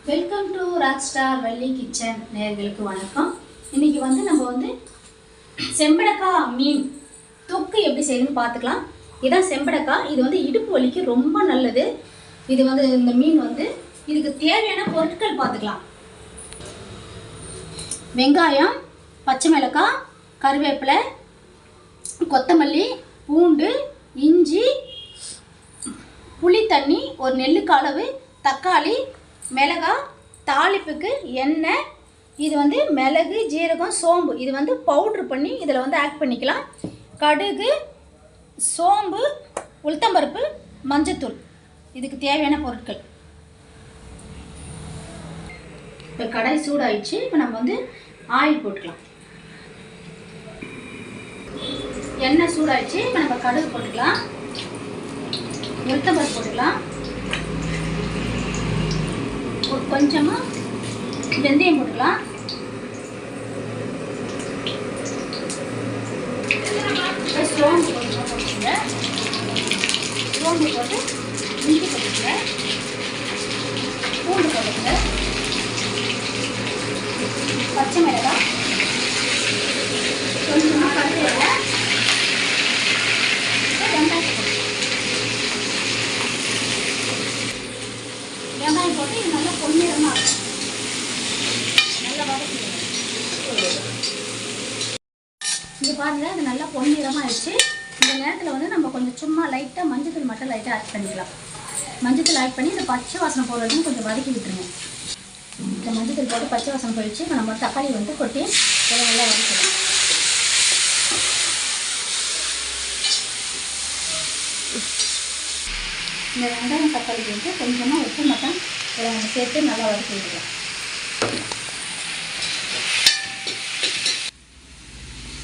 Welcome to Rockstar Valli kitchen நேயர்களுக்கு வணக்கம். இன்றைக்கி நம்ம செம்படக்காய் மீன் தொக்கு எப்படி செய்யணும்னு பார்த்துக்கலாம். இதுதான் செம்படக்காய். இது இடுப்பு வலிக்கு ரொம்ப நல்லது. இது இந்த மீன் இதுக்கு தேவையான பொருட்கள் பார்த்துக்கலாம். வெங்காயம், பச்சை மிளகாய், கருவேப்பிலை, கொத்தமல்லி, பூண்டு, இஞ்சி, புளி தண்ணி, ஒரு நெல்லுக்கு அளவு, தக்காளி, மிளகாய், தாளிப்புக்கு எண்ணெய். இது மிளகு, ஜீரகம், சோம்பு. இது பவுட்ரு பண்ணி இதில் ஆட் பண்ணிக்கலாம். கடுகு, சோம்பு, உளுத்தம்பருப்பு, மஞ்சத்தூள். இதுக்கு தேவையான பொருட்கள். இப்போ கடாய் சூடாயிடுச்சு. இப்போ நம்ம ஆயில் போட்டுக்கலாம். எண்ணெய் சூடாயிடுச்சு. இப்போ நம்ம கடுகு போட்டுக்கலாம், உளுத்தம்பருப்பு போட்டுக்கலாம், கொஞ்சமாக வெந்தயம் போட்டுக்கலாம், சோம்பு போட்டுங்க. சோம்பு போட்டு இஞ்சி போட்டுங்க, பூண்டு போட்டுங்க, பச்சை மிளகாய், கொஞ்சமாக கருவேப்பிலை, வெங்காயம் வெங்காயம் போட்டு இது நல்லா பொன்னிறமாக இருக்கும். நல்லா வதக்கிடுங்க. இங்கே பாருங்கள், இது நல்லா பொன்னிறமாக ஆயிடுச்சு. இந்த நேரத்தில் நம்ம கொஞ்சம் சும்மா லைட்டாக மஞ்சத்தூள் மட்டும் லைட்டாக ஆட் பண்ணிக்கலாம். மஞ்சத்தூள் ஆட் பண்ணி இந்த பச்சை வாசனை போகிற வரைக்கும் கொஞ்சம் வதக்கி விட்டுருங்க. இந்த மஞ்சத்தூள் போட்டு பச்சை வாசனை போயிடுச்சு. இப்போ நம்ம தக்காளி கொட்டி நல்லா வதக்கிடலாம். இந்த வெங்காயம் தக்காளிக்கு கொஞ்சமாக உப்பு மட்டும் இதில் நம்ம சேர்த்து நல்லா வதக்கி விட்டுக்கலாம்.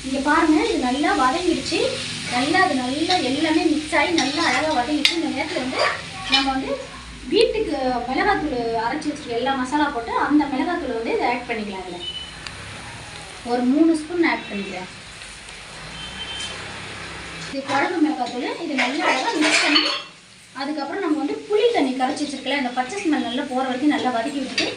இங்கே பாருங்கள், இது நல்லா வதங்கிடுச்சு. அது நல்லா எல்லாமே மிக்ஸ் ஆகி நல்லா அழகாக வதங்கிடுச்சு. இந்த நேரத்தில் நம்ம வீட்டுக்கு மிளகாத்தூள் அரைச்சி வச்சுருக்க எல்லா மசாலா போட்டு அந்த மிளகாத்தூளை இதை ஆட் பண்ணிக்கலாம். இதில் ஒரு 3 ஸ்பூன் ஆட் பண்ணிக்கலாம். இது குழம்பு மிளகாத்தூள். இது நல்லா அழகாக மிக்ஸ் பண்ணி அதுக்கப்புறம் நம்ம புளி தண்ணி கரைச்சி வச்சுருக்கலாம். இந்த பச்சை ஸ்மெல் நல்லா போகிற வரைக்கும் நல்லா வதக்கி விட்டுட்டு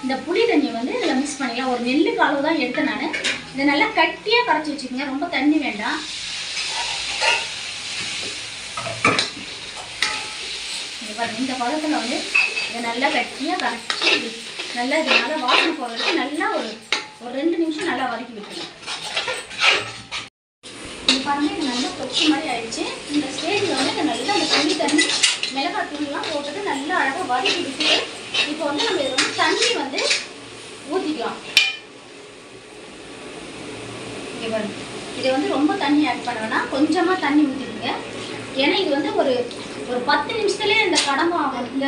இந்த புளி தண்ணியை இதில் மிக்ஸ் பண்ணிக்கலாம். ஒரு நெல்லுக்கு அளவு தான் எடுத்தேன் நான். இதை நல்லா கட்டியாக கரைச்சி வச்சுக்கோங்க, ரொம்ப தண்ணி வேண்டாம். இந்த பதத்தில் இதை நல்லா கட்டியாக கரைச்சி நல்லா இது நல்லா வாசனை போகிற வரைக்கும் நல்லா ஒரு 2 நிமிஷம் நல்லா வதக்கி விட்டுருங்க. இது பாருங்கள், இது நல்லா தொக்கு மாதிரி ஆயிடுச்சு. இந்த ஸ்டேஜில் இதை நல்லா அந்த புளி தண்ணி மிளகாய் தூள்லாம் போட்டுட்டு நல்லா அழகாக வதக்கி விட்டுட்டு இப்போ நம்ம இதில் தண்ணி ஊற்றிக்கலாம். இங்கே பாருங்க, இதை ரொம்ப தண்ணி ஆட் பண்ண வேணாம், கொஞ்சமாக தண்ணி ஊற்றிடுங்க. ஏன்னா இது ஒரு 10 நிமிஷத்துலேயே இந்த கடம்பா இந்த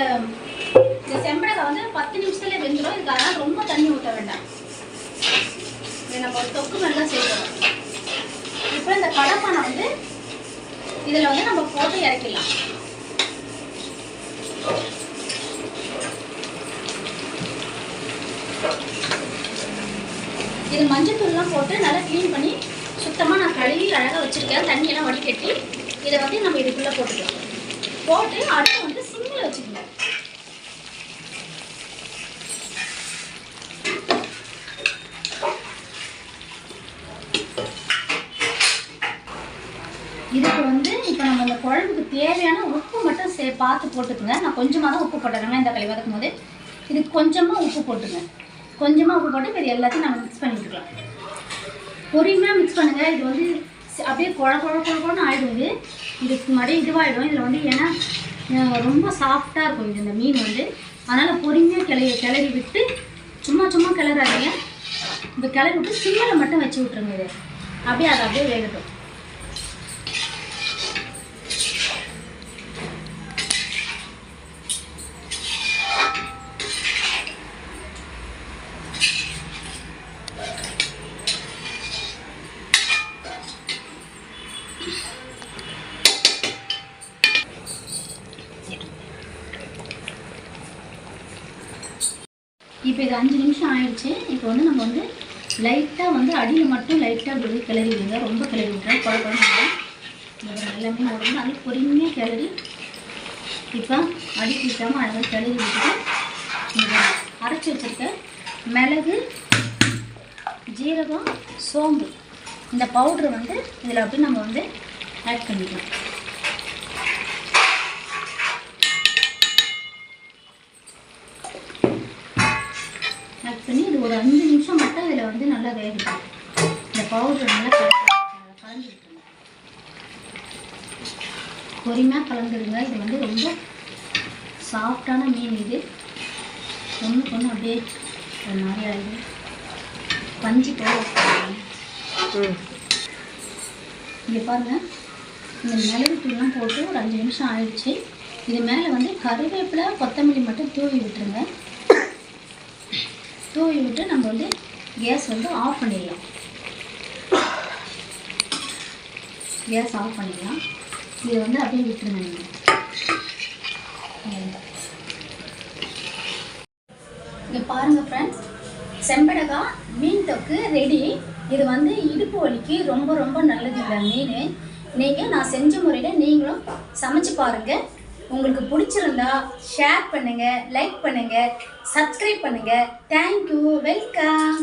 செம்படக்காய் 10 நிமிஷத்துலேயே வெந்துடும். இதுக்கு அதனால் ரொம்ப தண்ணி ஊற்ற வேண்டாம். இதை நம்ம தொக்கு நல்லா செய்யணும். இப்போ இந்த கடப்பானை இதில் நம்ம போட்டு இறக்கிடலாம். இது மஞ்சத்தூள்லாம் போட்டு நல்லா க்ளீன் பண்ணி சுத்தமாக நான் கழுவி அழகாக வச்சுருக்கேன். தண்ணியெல்லாம் வடிகட்டி இதை நம்ம இதுக்குள்ளே போட்டுக்கலாம். போட்டு அடுத்து சிம்மில் வச்சுக்கணும். இதுக்கு இப்போ நம்ம இந்த குழம்புக்கு தேவையான உப்பு மட்டும் பார்த்து போட்டுக்குங்க. நான் கொஞ்சமாக தான் உப்பு போட்டுறேன். இந்த களி வதக்கும் போது இதுக்கு கொஞ்சமாக உப்பு போட்டுங்க. கொஞ்சமாக உப்பு போட்டு இது எல்லாத்தையும் நம்ம மிக்ஸ் பண்ணி விட்டுக்கலாம். பொறுமையாக மிக்ஸ் பண்ணுங்கள். இது அப்படியே குழன்னு ஆகிடும். இதுக்கு மறுபடியும் இதுவாகிடும். இதில் ஏன்னா ரொம்ப சாஃப்டாக இருக்கும் இந்த மீன். அதனால் பொறுமையாக கிளறி விட்டு சும்மா கிளறாதீங்க. இப்போ கிளறி விட்டு சிம்மில் மட்டும் வச்சு விட்ருங்க. இது அப்படியே அதை அப்படியே வேகட்டும். இப்போ இது 5 நிமிஷம் ஆயிடுச்சு. இப்போ நம்ம லைட்டாக அடியில் மட்டும் லைட்டாக அப்படி கிளறி விடுங்க. ரொம்ப கிளறி விட்டுறேன். குழப்பம் எல்லாமே போடணும். அது பொறுமையாக கிளறி இப்போ அடிக்கிட்டாமல் அழகாக கிளறி விட்டுட்டு அரைச்சி வச்சுருக்க மிளகு, ஜீரகம், சோம்பு இந்த பவுட்ரு வந்து இதில் அப்படி நம்ம வந்து ஆட் பண்ணிக்கலாம். ஆட் பண்ணி இது ஒரு 5 நிமிஷம் மட்டும் இதில் வந்து நல்லா வேகட்டும். இந்த பவுட்ரு நல்லா கலந்து விட்டுருங்க. பொறுமையாக கலந்துருங்க. இது வந்து ரொம்ப சாஃப்டான மீன். இது ஒன்றுக்கு ஒன்று அப்படியே ஒரு மாதிரி ஆகிடுது. பஞ்சு போட இங்கே பாருங்கள், இந்த மிளகு தூள்லாம் போட்டு ஒரு 5 நிமிஷம் ஆயிடுச்சு. இது மேலே வந்து கருவேப்பிலை, கொத்தமல்லி மட்டும் தூவி விட்டுருங்க. தூவி விட்டு நம்ம வந்து கேஸ் வந்து ஆஃப் பண்ணிடலாம். கேஸ் ஆஃப் பண்ணிடலாம். இதை வந்து அப்படியே விட்டுருங்க. நீங்கள் இங்கே பாருங்கள் ஃப்ரெண்ட்ஸ், செம்படகா மீன் தொக்கு ரெடி. இது வந்து இடுப்பு வலிக்கு ரொம்ப ரொம்ப நல்லது இந்த மீன். நீங்கள் நான் செஞ்ச முறையில் நீங்களும் சமைச்சு பாருங்கள். உங்களுக்கு பிடிச்சிருந்தா ஷேர் பண்ணுங்கள், லைக் பண்ணுங்கள், சப்ஸ்கிரைப் பண்ணுங்கள். Thank you, welcome.